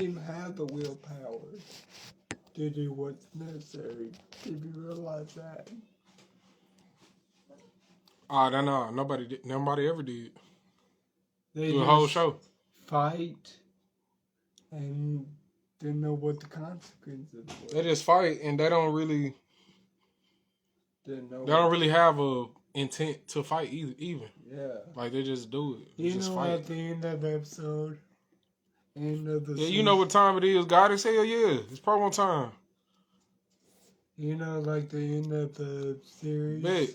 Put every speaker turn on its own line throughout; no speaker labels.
even have the willpower to do what's necessary. If you realize that.
No, nobody ever did.
They
Do a whole show.
Fight and didn't know what the consequences were.
They just fight and they don't really have a intent to fight even.
Yeah.
Like they just do it.
You know, fight. At the end of the episode,
you know what time it is. God is hell, yeah. It's promo time.
You know, like the end of the series.
Bet.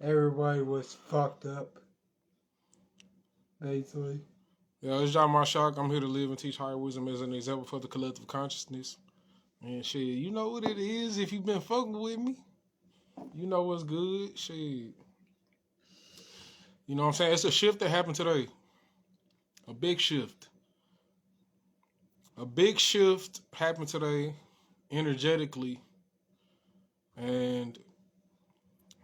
Everybody was fucked up. Basically.
Yeah, it's John Mashiac. I'm here to live and teach higher wisdom as an example for the collective consciousness. And shit, you know what it is if you've been fucking with me. You know what's good. Shit. You know what I'm saying? It's a shift that happened today. A big shift. A big shift happened today, energetically. And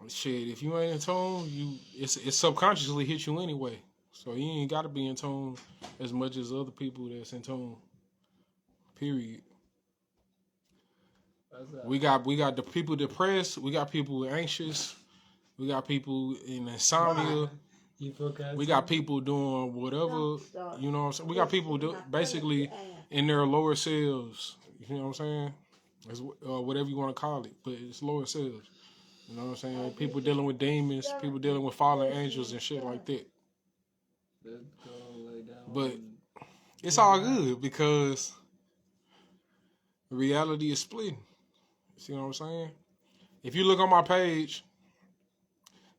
shit, if you ain't in tune, it subconsciously hit you anyway. So you ain't got to be in tune as much as other people that's in tune. Period. We got the people depressed. We got people anxious. We got people in insomnia. We got people doing whatever. You know what I'm saying? We got people basically in their lower selves. You know what I'm saying? It's, whatever you want to call it, but it's lower selves. You know what I'm saying? People dealing with demons. People dealing with fallen angels and shit like that. But it's all good because reality is splitting. See what I'm saying? If you look on my page,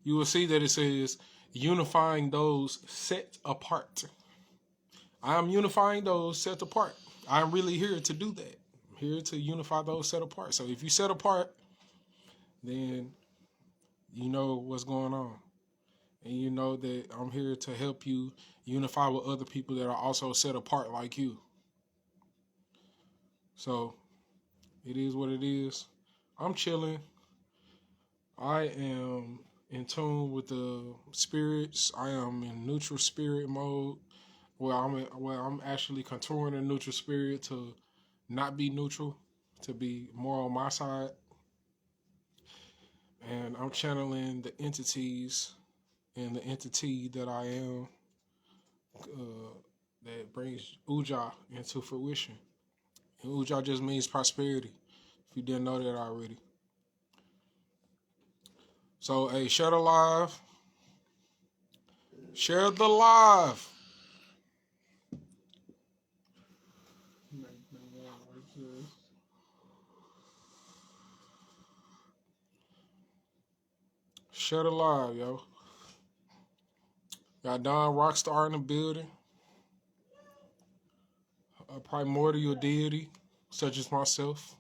you will see that it says unifying those set apart. I am unifying those set apart. I'm really here to do that. I'm here to unify those set apart. So if you set apart, then you know what's going on. And you know that I'm here to help you unify with other people that are also set apart like you. So it is what it is. I'm chilling. I am in tune with the spirits. I am in neutral spirit mode where I'm actually contouring a neutral spirit to not be neutral, to be more on my side. And I'm channeling the entities and the entity that I am that brings Uja into fruition. And Uja just means prosperity, if you didn't know that already. So, hey, share the live. Share the live. Share the live, yo. Got Don Rockstar in the building. A primordial deity, such as myself.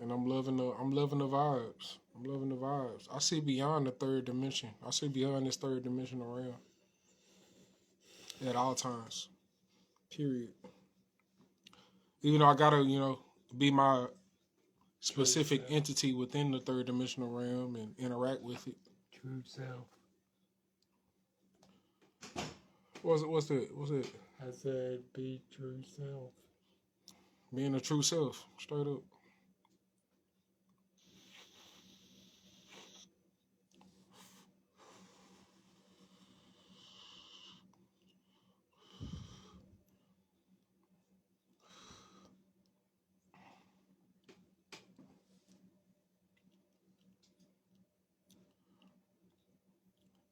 And I'm loving the vibes. I'm loving the vibes. I see beyond the third dimension. I see beyond this third dimensional realm. At all times. Period. Even though I gotta, be my specific entity within the third dimensional realm and interact with it.
True self.
What's it?
I said be true self.
Being a true self. Straight up.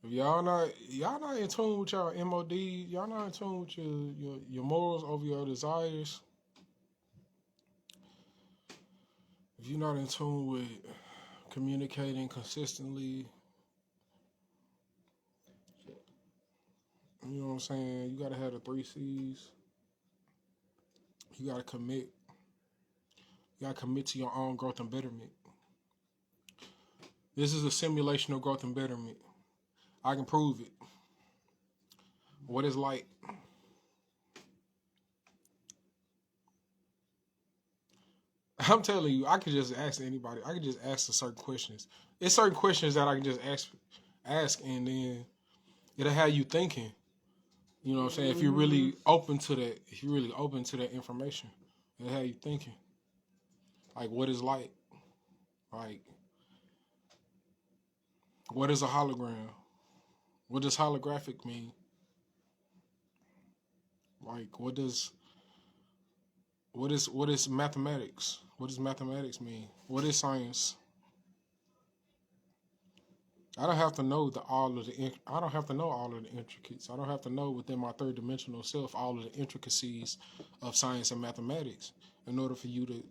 If y'all not in tune with y'all MOD, y'all not in tune with your morals over your desires. If you're not in tune with communicating consistently, you know what I'm saying? You gotta have the 3 C's. You gotta commit. You gotta commit to your own growth and betterment. This is a simulation of growth and betterment. I can prove it. What it's like. I'm telling you, I could just ask anybody. I could just ask certain questions. It's certain questions that I can just ask and then it'll have you thinking. You know what I'm saying? If you're really open to that, information, and how you thinking, like what is light, like what is a hologram? What does holographic mean? Like what is mathematics? What does mathematics mean? What is science? I don't have to know I don't have to know all of the intricacies. I don't have to know within my third dimensional self all of the intricacies of science and mathematics in order for you to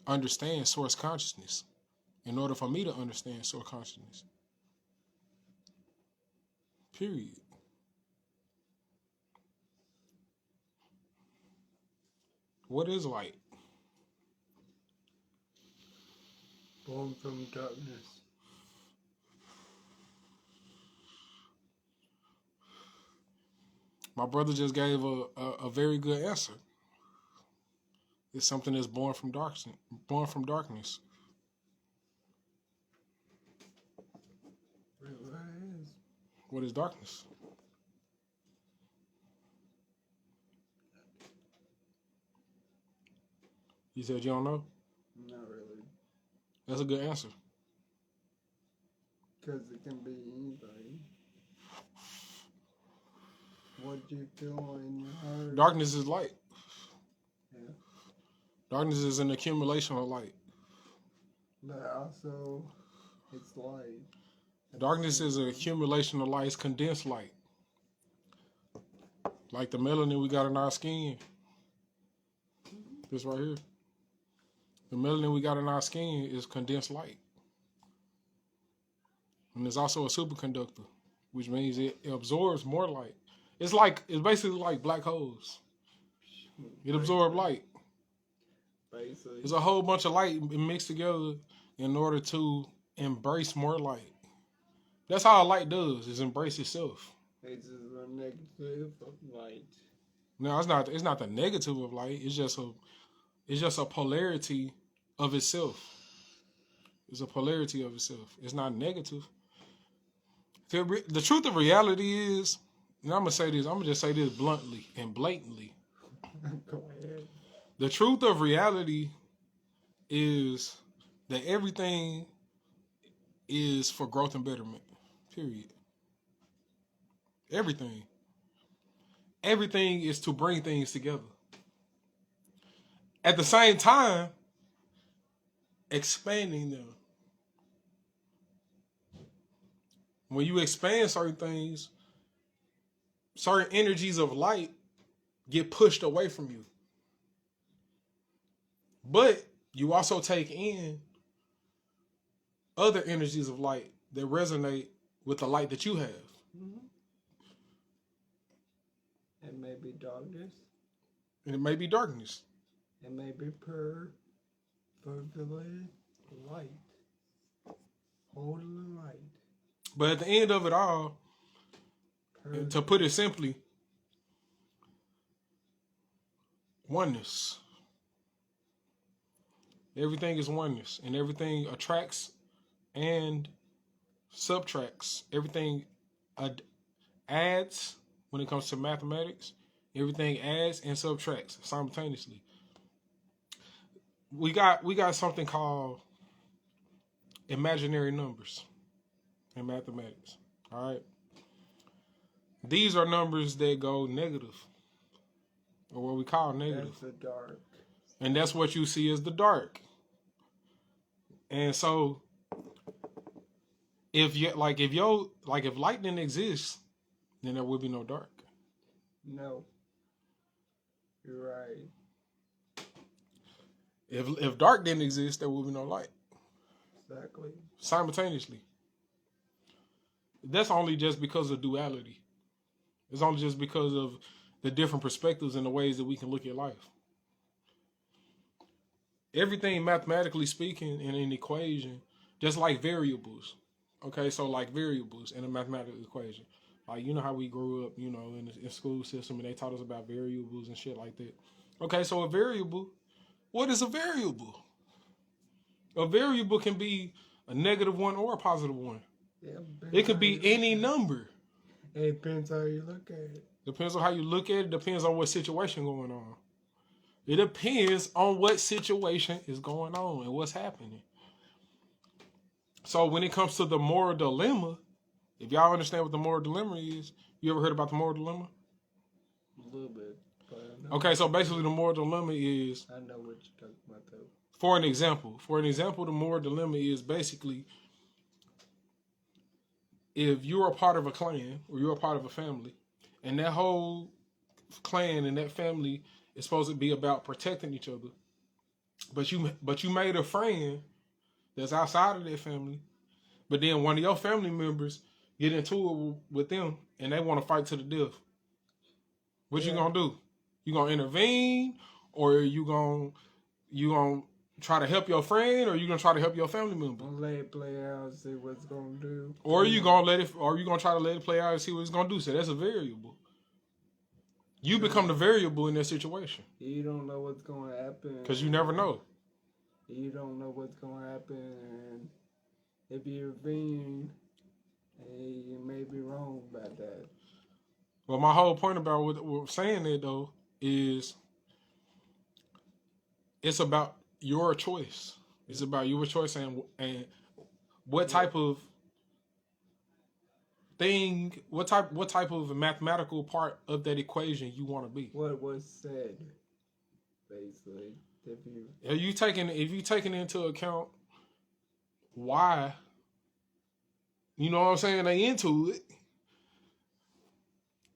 understand source consciousness. In order for me to understand source consciousness. Period. What is light?
Born from darkness.
My brother just gave a very good answer. It's something that's born from darkness. Born from darkness. What is darkness? You said you don't know?
Not really.
That's a good answer.
Because it can be anything. What do you feel in your heart?
Darkness is light.
Yeah.
Darkness is an accumulation of light.
But also, it's light.
Darkness is an accumulation of light. It's condensed light. Like the melanin we got in our skin. This right here. The melanin we got in our skin is condensed light. And it's also a superconductor, which means it absorbs more light. It's basically like black holes. It absorbs light.
Basically.
There's a whole bunch of light mixed together in order to embrace more light. That's how a light does, is embrace itself.
It's just a negative of light.
No, it's not the negative of light. It's just a polarity of itself. It's a polarity of itself. It's not negative. The truth of reality is, and I'm gonna just say this bluntly and blatantly.
Go ahead.
The truth of reality is that everything is for growth and betterment. Period. Everything. Everything is to bring things together. At the same time, expanding them. When you expand certain things, certain energies of light get pushed away from you. But you also take in other energies of light that resonate with the light that you have.
Mm-hmm. It may be darkness.
And it may be darkness.
It may be perfectly light. Holding the light.
But at the end of it all, to put it simply, oneness. Everything is oneness, and everything attracts and subtracts. Everything adds when it comes to mathematics. Everything adds and subtracts simultaneously. We got something called imaginary numbers in mathematics. All right. These are numbers that go negative, or what we call negative.
That's the dark.
And that's what you see as the dark. And so, if light didn't exist, then there would be no dark.
No. You're right.
If dark didn't exist, there would be no light.
Exactly.
Simultaneously. That's only just because of duality. It's only just because of the different perspectives and the ways that we can look at life. Everything mathematically speaking in an equation, just like variables. Okay, so like variables in a mathematical equation. Like, you know how we grew up, in the school system, and they taught us about variables and shit like that. Okay, so a variable, what is a variable? A variable can be a -1 or a +1.
Yeah,
it could be any number.
It depends how you look at it.
Depends on how you look at it. Depends on what situation going on. It depends on what situation is going on and what's happening. So when it comes to the moral dilemma, if y'all understand what the moral dilemma is, you ever heard about the moral dilemma?
A little bit. But I know
Okay, so basically the moral dilemma is,
I know what you're talking about, though.
for an example, the moral dilemma is basically if you're a part of a clan or you're a part of a family, and that whole clan and that family is supposed to be about protecting each other, but you made a friend that's outside of that family, but then one of your family members get into it with them and they want to fight to the death. What you gonna do? You gonna intervene, or you gonna try to help your friend, or you gonna try to help your family member?
Let it play out and see what's gonna do.
Or you gonna try to let it play out and see what it's gonna do. So that's a variable. You become the variable in that situation.
You don't know what's gonna happen.
Because you never know.
You don't know what's gonna happen, and if you're being, you may be wrong about that.
Well, my whole point about what saying that though is it's about your choice. It's about your choice and what type of thing, what type of mathematical part of that equation you want to be.
What was said, basically.
If you taking into account why, you know what I'm saying, they into it,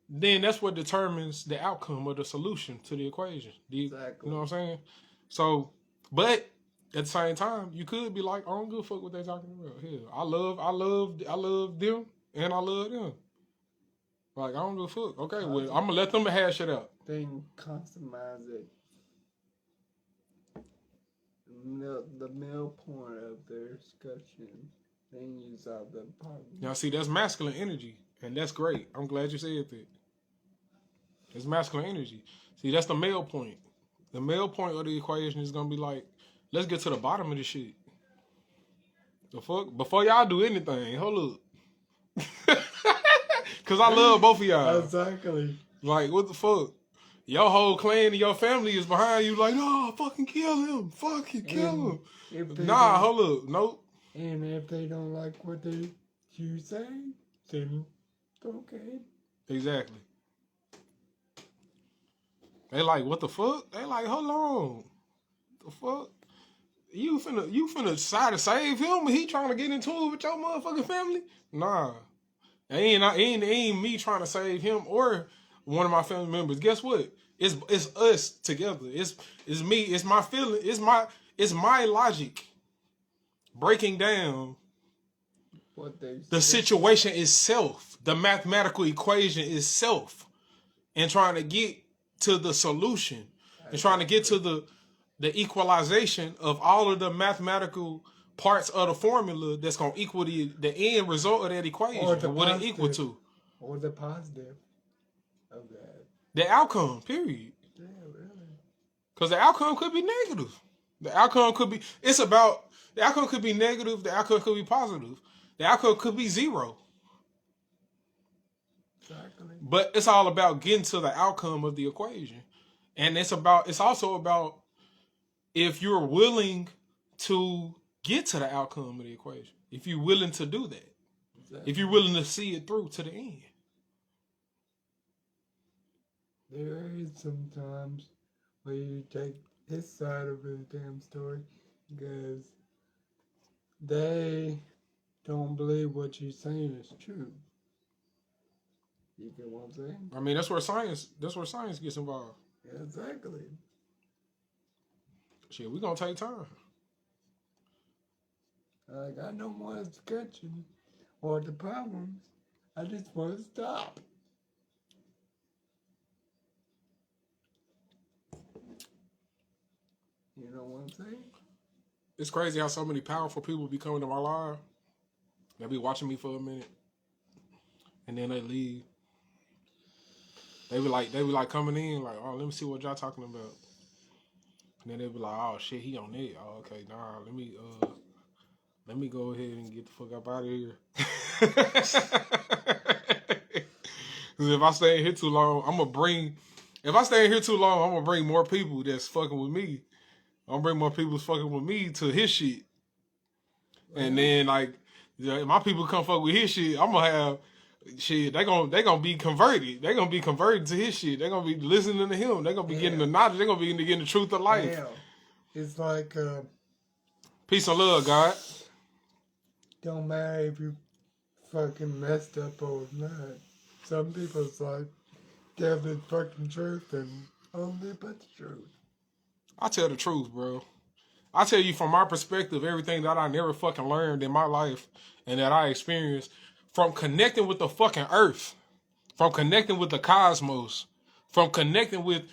then that's what determines the outcome or the solution to the equation.
Exactly.
You know what I'm saying? So, but at the same time, you could be like, I don't give a fuck what they're talking about. Hell, I love them and I love them. Like, I don't give a fuck. Okay, well, I'm gonna let them hash it out.
Then customize it. The middle point of their discussion. Then you solve the problem.
Now, see, that's masculine energy, and that's great. I'm glad you said that. It's masculine energy. See, that's the male point. The male point of the equation is gonna be like, let's get to the bottom of this shit. The fuck? Before y'all do anything, hold up. Cause I love both of y'all.
Exactly.
Like, what the fuck? Your whole clan and your family is behind you like, no, fucking kill him. Fucking kill him. Nah, hold up. Nope.
And if they don't like what you say, then okay.
Exactly. They like, what the fuck? They like, hold on. The fuck? You finna decide to save him and he trying to get into it with your motherfucking family? Nah. It ain't me trying to save him or one of my family members. Guess what? It's us together. It's me. It's my feeling. It's my logic breaking down the situation itself, the mathematical equation itself, and trying to get to the solution and trying to get to the equalization of all of the mathematical parts of the formula that's going to equal the end result of that equation. Or what it equal to.
Or the positive of that.
The outcome, period.
Yeah, really.
Because the outcome could be negative. The outcome could be, the outcome could be negative, the outcome could be positive. The outcome could be zero.
Exactly.
But it's all about getting to the outcome of the equation. And it's also about if you're willing to get to the outcome of the equation. If you're willing to do that. Exactly. If you're willing to see it through to the end.
There is sometimes where you take his side of the damn story because they don't believe what you're saying is true. You get what I'm saying?
I mean, that's where science gets involved.
Yeah, exactly.
Shit, we're gonna take time.
Like, I don't want to discussion or the problems. I just want to stop. You know what I'm saying?
It's crazy how so many powerful people be coming to my live. They be watching me for a minute, and then they leave. They be like coming in like, oh, let me see what y'all talking about. And then they be like, oh shit, he on it. Oh, okay, nah, let me go ahead and get the fuck up out of here. Because if I stay in here too long, if I stay in here too long, I'm going to bring more people that's fucking with me. I'm going to bring more people that's fucking with me to his shit. And then, like, my people come fuck with his shit, I'm going to have, shit, they gonna be converted. They going to be converted to his shit. They going to be listening to him. They going to be getting the knowledge. They going to be getting the truth of life.
Damn. It's like,
peace and love, God.
don't matter if you fucking messed up or not. Some people's like, tell the fucking truth and only but the truth.
I tell the truth, bro. I tell you from my perspective, everything that I never fucking learned in my life and that I experienced from connecting with the fucking earth, from connecting with the cosmos, from connecting with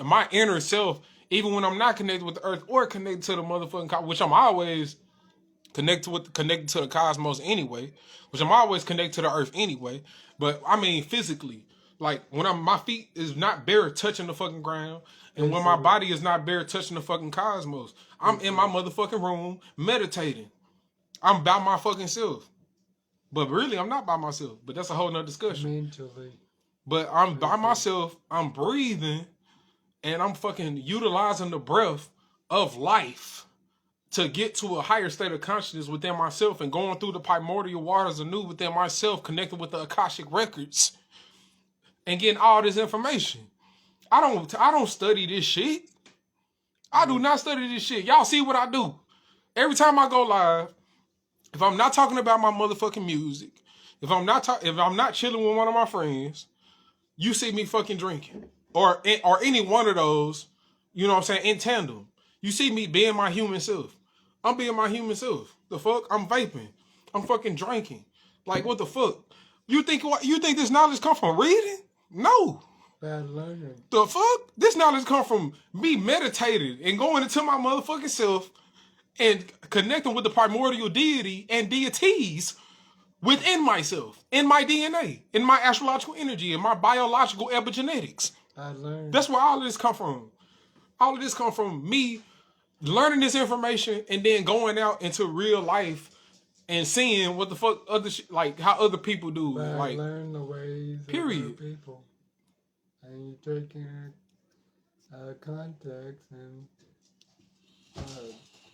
my inner self, even when I'm not connected with the earth or connected to the motherfucking cosmos, which I'm always connected to the cosmos anyway, which I'm always connected to the earth anyway. But I mean physically, like when my feet is not bare touching the fucking ground, and when my body is not bare touching the fucking cosmos, I'm in my motherfucking room meditating. I'm by my fucking self. But really, I'm not by myself. But that's a whole nother discussion.
Mentally.
But I'm by myself, I'm breathing, and I'm fucking utilizing the breath of life to get to a higher state of consciousness within myself and going through the primordial waters anew within myself, connected with the Akashic records and getting all this information. I don't study this shit. I do not study this shit. Y'all see what I do. Every time I go live, if I'm not talking about my motherfucking music, if I'm not chilling with one of my friends, you see me fucking drinking. Or any one of those, you know what I'm saying, in tandem. You see me being my human self. I'm being my human self. The fuck? I'm vaping. I'm fucking drinking. Like, what the fuck? You think this knowledge come from reading? No.
Bad learning.
The fuck? This knowledge come from me meditating and going into my motherfucking self and connecting with the primordial deity and deities within myself, in my DNA, in my astrological energy, in my biological epigenetics.
I learned.
That's where all of this come from. All of this come from me learning this information and then going out into real life and seeing what the fuck like how other people do.
But
like,
I learned the ways
period.
of other people. And you take in context and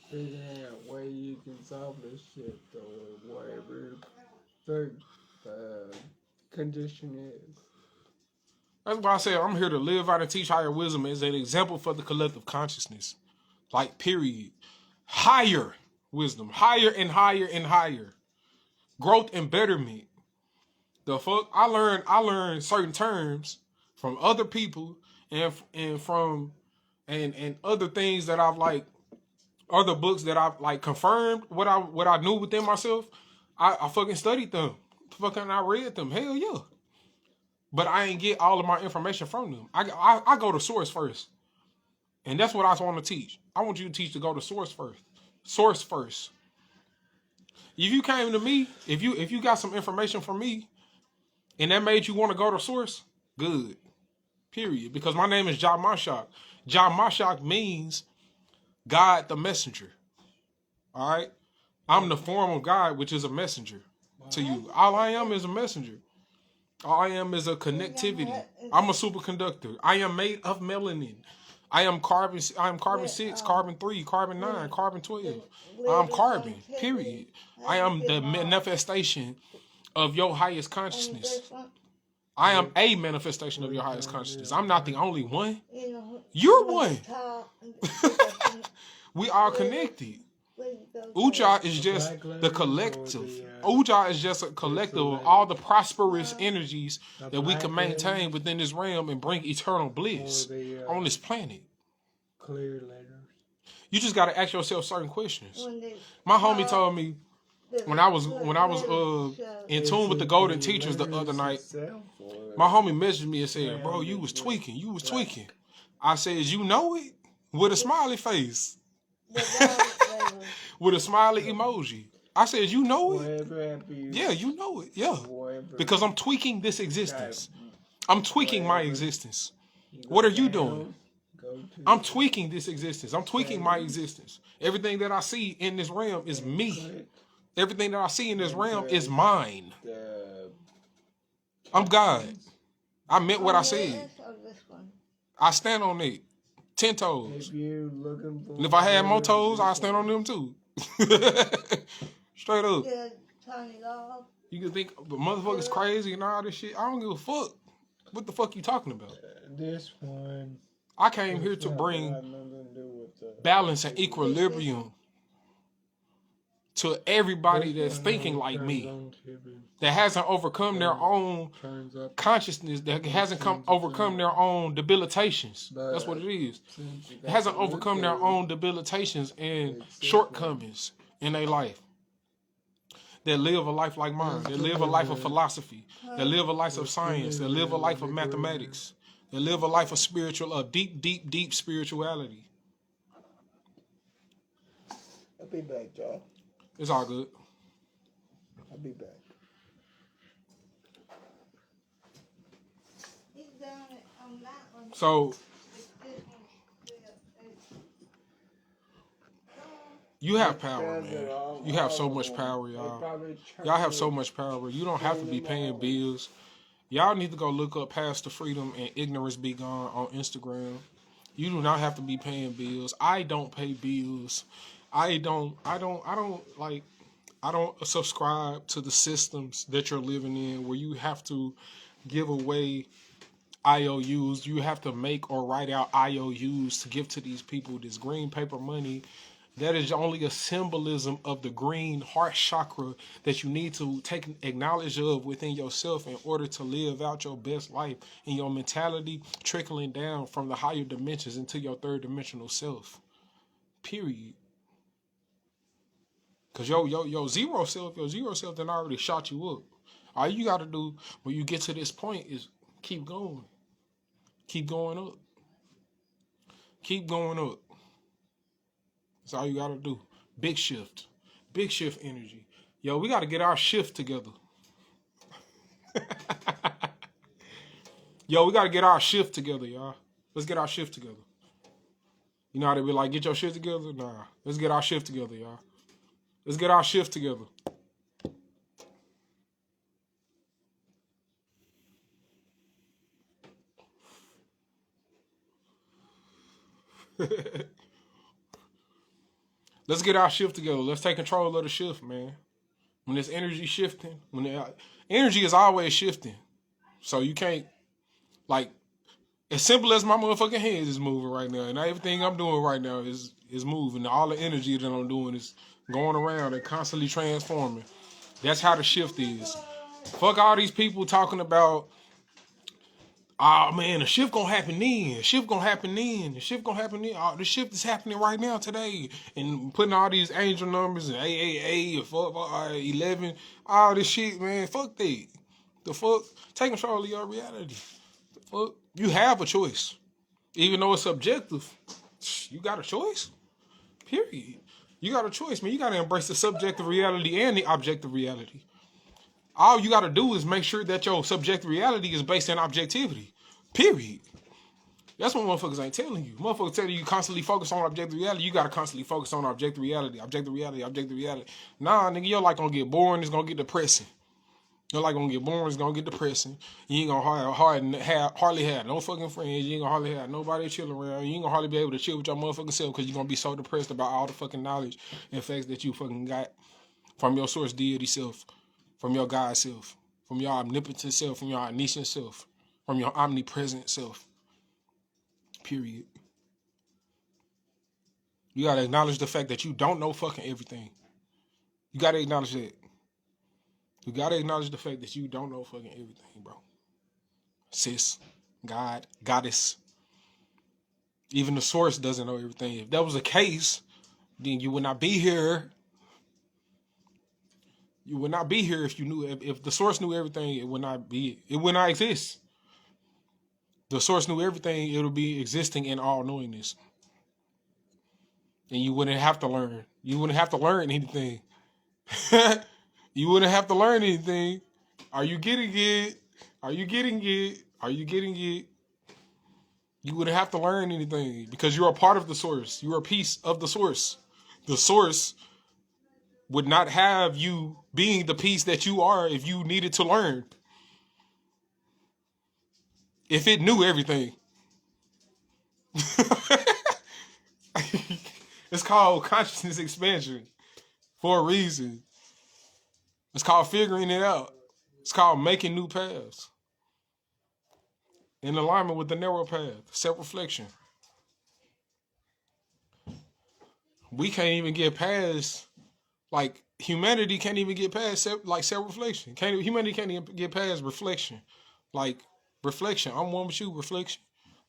figuring out where you can solve this shit or whatever the condition is.
That's why I say I'm here to live out and teach higher wisdom as an example for the collective consciousness. Like, period. Higher wisdom. Higher and higher and higher. Growth and betterment. The fuck? I learned certain terms from other people and from other things that I've like, other books that I've like confirmed what I knew within myself. I fucking studied them. Fucking I read them. Hell yeah. But I ain't get all of my information from them. I go to source first. And that's what I want to teach. I want you to teach to go to source first. Source first. If you came to me, if you got some information from me, and that made you want to go to source, good. Period. Because my name is Mashiac. Mashiac means God the messenger. All right? I'm the form of God, which is a messenger to you. All I am is a messenger. All I am is a connectivity. I'm a superconductor. I am made of melanin. I am carbon 6, carbon 3, carbon 9, carbon 12. I'm carbon, period. I am the manifestation of your highest consciousness. I am a manifestation of your highest consciousness. I'm not the only one. You're one. We are connected. Uja is just the collective. Uja is just a collective of all the prosperous energies that we can maintain within this realm and bring eternal bliss on this planet.
Clear letters.
You just got to ask yourself certain questions. My homie told me when I was in tune with the golden teachers the other night. My homie messaged me and said, "Bro, you was tweaking. You was tweaking." I said, "You know it?" With a smiley face. With a smiley emoji. I said, "You know it?" Yeah, you know it. Yeah. Because I'm tweaking this existence. I'm tweaking my existence. What are you doing? I'm tweaking this existence. I'm tweaking my existence. Everything that I see in this realm is me. Everything that I see in this realm is mine. I'm God. I meant what I
On
said.
this or this one?
I stand on it. 10 toes.
If you looking for
And if I had more
better,
toes,
this
I'd stand on
one.
them too. Straight up.
Get a tiny dog.
You can think the motherfucker's crazy and all this shit. I don't give a fuck. What the fuck you talking about?
This one.
I came here
It's
to
not
bring
got nothing to do with the
balance and equilibrium to everybody
This
that's
one
thinking
only
like
turns
me,
on TV.
that hasn't overcome their own
Turns up.
consciousness, that hasn't overcome their own debilitations. That's what it is.
Since you
It
got
hasn't
the
overcome their
liquid,
own debilitations and
it's
shortcomings in their life. That live a life like mine. That live a life of philosophy. That live a life of science. That live a life of mathematics. That live a life of deep spirituality.
I'll be back, y'all.
It's all good.
I'll be back.
He's done it on that one.
So
It's this one.
you have power, man. You have so much power, y'all. Y'all have so much power. You don't have to be paying bills. Y'all need to go look up Pastor Freedom and Ignorance Be Gone on Instagram. You do not have to be paying bills. I don't pay bills. I don't subscribe to the systems that you're living in where you have to give away IOUs. You have to make or write out IOUs to give to these people this green paper money. That is only a symbolism of the green heart chakra that you need to take acknowledge of within yourself in order to live out your best life, and your mentality trickling down from the higher dimensions into your third dimensional self. Period. Cause your zero self then already shot you up. All you gotta do when you get to this point is keep going. Keep going up. Keep going up. That's all you gotta do. Big shift. Big shift energy. Yo, we gotta get our shift together. Yo, we gotta get our shift together, y'all. Let's get our shift together. You know how they be like, get your shit together? Nah. Let's get our shift together, y'all. Let's get our shift together. Let's get our shift together. Let's take control of the shift, man. When this energy shifting, energy is always shifting. So you can't, like, as simple as my motherfucking hands is moving right now, and everything I'm doing right now is moving. All the energy that I'm doing is going around and constantly transforming. That's how the shift is. Fuck all these people talking about, oh man, the shift gonna happen then. The shift gonna happen then. The shift gonna happen then. Oh, the shift is happening right now today. And putting all these angel numbers and AAA and 11, all this shit, man. Fuck that. The fuck? Take control of your reality. The fuck? You have a choice. Even though it's subjective, you got a choice. Period. You got a choice, man. You gotta embrace the subjective reality and the objective reality. All you gotta do is make sure that your subjective reality is based in objectivity. Period. That's what motherfuckers ain't telling you. Motherfuckers telling you constantly focus on objective reality. You gotta constantly focus on objective reality. Objective reality. Objective reality. Nah, nigga, your life gonna get boring. It's gonna get depressing. Your life gonna get boring. It's gonna get depressing. You ain't gonna hardly have no fucking friends. You ain't gonna hardly have nobody to chill around. You ain't gonna hardly be able to chill with your motherfucking self because you're gonna be so depressed about all the fucking knowledge and facts that you fucking got from your source deity self, from your God self, from your omnipotent self, from your omniscient self, from your omnipresent self. Period. You gotta acknowledge the fact that you don't know fucking everything. You gotta acknowledge that. You gotta acknowledge the fact that you don't know fucking everything, bro. Sis, God, goddess. Even the source doesn't know everything. If that was the case, then you would not be here. You would not be here if you knew. If the source knew everything, it would not be. It would not exist. The source knew everything. It would be existing in all knowingness, and you wouldn't have to learn. You wouldn't have to learn anything. You wouldn't have to learn anything. Are you getting it? Are you getting it? Are you getting it? You wouldn't have to learn anything because you're a part of the source. You're a piece of the source. The source would not have you being the piece that you are if you needed to learn. If it knew everything. It's called consciousness expansion for a reason. It's called figuring it out. It's called making new paths in alignment with the narrow path, self-reflection. We can't even get past, like, humanity can't even get past self-reflection. Humanity can't even get past reflection. Like, reflection. I'm one with you, reflection.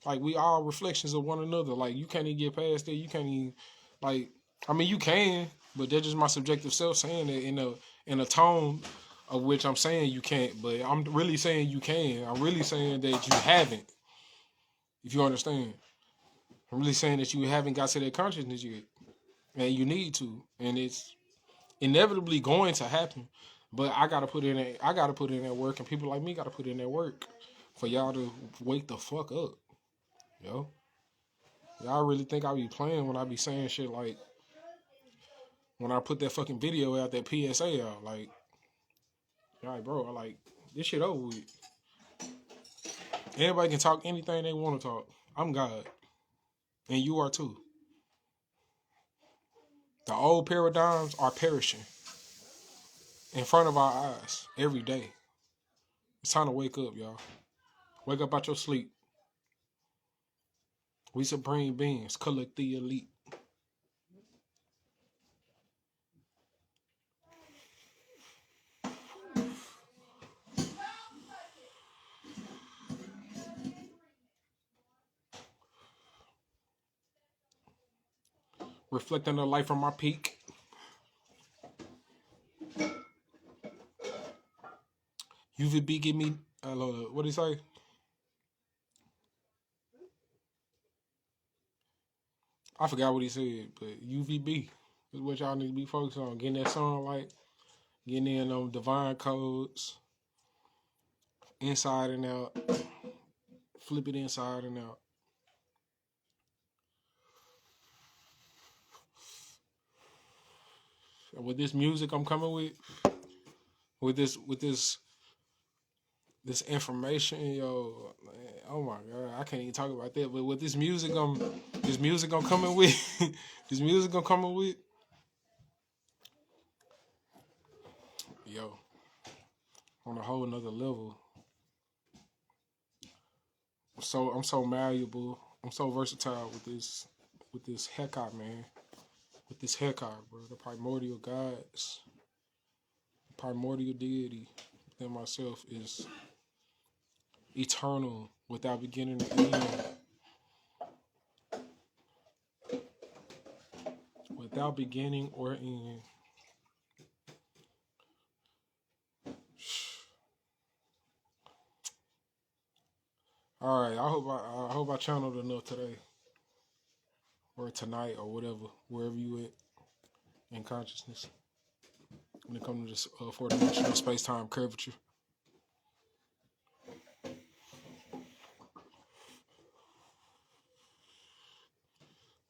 Like, we all reflections of one another. Like, you can't even get past that. You can't even, like, I mean, you can, but that's just my subjective self saying it in a tone of which I'm saying you can't, but I'm really saying you can. I'm really saying that you haven't, if you understand. I'm really saying that you haven't got to that consciousness yet, and you need to, and it's inevitably going to happen. But I gotta put in that work, and people like me gotta put in that work for y'all to wake the fuck up, yo. Y'all really think I be playing when I be saying shit like when I put that fucking video out, that PSA out, like, bro, like, this shit over with. Everybody can talk anything they want to talk. I'm God, and you are too. The old paradigms are perishing in front of our eyes every day. It's time to wake up, y'all. Wake up out your sleep. We supreme beings, collect the elite. Reflecting the light from my peak. UVB give me, what do you say? I forgot what he said, but UVB is what y'all need to be focused on. Getting that sunlight, getting in on divine codes, inside and out. Flip it inside and out. And with this music I'm coming with this information, yo, man, oh my god, I can't even talk about that. But with this music I'm coming with, this music I'm coming with, yo, on a whole nother level. I'm so malleable. I'm so versatile with this Hecate, man. With this Hecate, bro. The primordial gods, the primordial deity within myself is eternal, without beginning or end. Without beginning or end. All right, I hope I channeled enough today, or tonight, or whatever, wherever you at in consciousness. When it comes to this four-dimensional space-time curvature.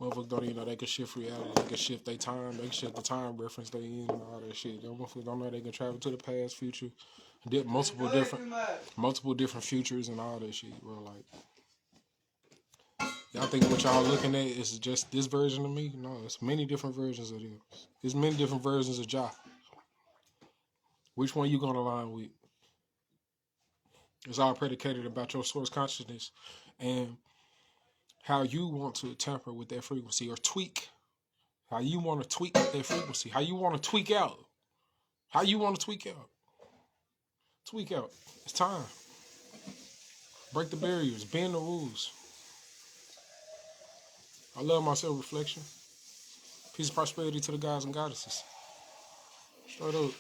Motherfuckers don't even know they can shift reality. They can shift their time. They can shift the time reference they in and all that shit. Them motherfuckers don't know they can travel to the past, future, multiple different futures and all that shit, bro. Like, y'all think what y'all looking at is just this version of me? No, it's many different versions of this. There's many different versions of Ja. Which one you gonna align with? It's all predicated about your source consciousness and how you want to tamper with that frequency or tweak. How you want to tweak that frequency. How you want to tweak out. How you want to tweak out. Tweak out. It's time. Break the barriers. Bend the rules. I love my self-reflection. Peace and prosperity to the gods and goddesses. Straight up.